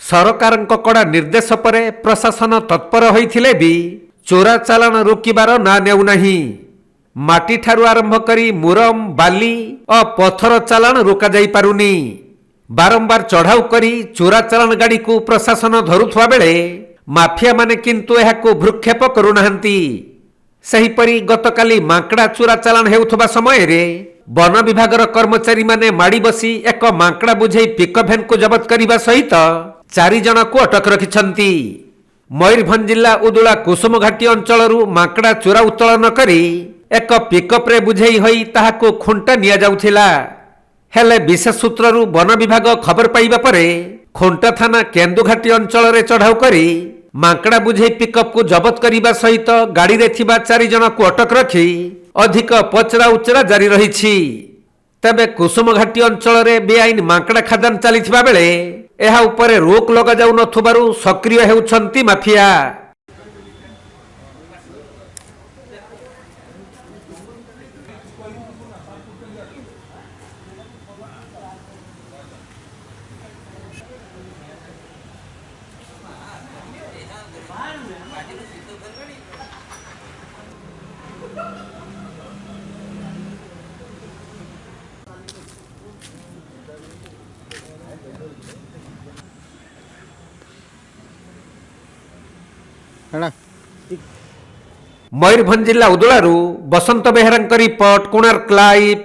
ସରକାରଙ୍କ କଡ଼ା ନିର୍ଦ୍ଦେଶ ପରେ ପ୍ରଶାସନ ତତ୍ପର ହୋଇଥିଲେ ବି ଚୋରା ଚାଲାଣ ରୋକିବାର ନାଁ ନେଉନାହିଁ। ମାଟିଠାରୁ ଆରମ୍ଭ କରି ମୁରମ ବାଲି ଓ ପଥର ଚାଲାଣ ରୋକାଯାଇପାରୁନି। ବାରମ୍ବାର ଚଢ଼ାଉ କରି ଚୋରା ଚାଲାଣ ଗାଡ଼ିକୁ ପ୍ରଶାସନ ଧରୁଥିବା ବେଳେ ମାଫିଆମାନେ କିନ୍ତୁ ଏହାକୁ ଭ୍ରୂକ୍ଷେପ କରୁନାହାନ୍ତି। ସେହିପରି ଗତକାଲି ମାଙ୍କଡ଼ା ଚୋରା ଚାଲାଣ ହେଉଥିବା ସମୟରେ ବନ ବିଭାଗର କର୍ମଚାରୀମାନେ ମାଡ଼ି ବସି ଏକ ମାଙ୍କଡ଼ା ବୋଝେଇ ପିକଅପ୍ ଭ୍ୟାନ୍କୁ ଜବତ କରିବା ସହିତ 4 ଜଣଙ୍କୁ ଅଟକ ରଖିଛନ୍ତି। ମୟୂରଭଞ୍ଜ ଜିଲ୍ଲା ଉଦୁଳା କୁସୁମଘାଟି ଅଞ୍ଚଳରୁ ମାଙ୍କଡ଼ା ଚୋରା ଉତ୍ତୋଳନ କରି ଏକ ପିକଅପ୍ରେ ବୁଝେଇ ହୋଇ ତାହାକୁ ଖୁଣ୍ଟା ନିଆଯାଉଥିଲା। ହେଲେ ବିଶେଷ ସୂତ୍ରରୁ ବନ ବିଭାଗ ଖବର ପାଇବା ପରେ ଖୁଣ୍ଟା ଥାନା କେନ୍ଦୁଘାଟି ଅଞ୍ଚଳରେ ଚଢ଼ାଉ କରି ମାଙ୍କଡ଼ା ବୁଝେଇ ପିକଅପ୍କୁ ଜବତ କରିବା ସହିତ ଗାଡ଼ିରେ ଥିବା 4 ଜଣଙ୍କୁ ଅଟକ ରଖି ଅଧିକ ପଚରା ଉଚରା ଜାରି ରହିଛି। ତେବେ କୁସୁମଘାଟି ଅଞ୍ଚଳରେ ବେଆଇନ ମାଙ୍କଡ଼ା ଖାଦାନ ଚାଲିଥିବା ବେଳେ ଏହା ଉପରେ ରୋକ ଲଗାଯାଉନଥିବାରୁ ସକ୍ରିୟ ହେଉଛନ୍ତି ମାଫିଆ। ମୟୂରଭଞ୍ଜ ଜିଲ୍ଲା ଉଦୁଳାରୁ ବସନ୍ତ ବେହେରାଙ୍କ ରିପୋର୍ଟ, କୋଣାର୍କ ଲାଇଭ୍।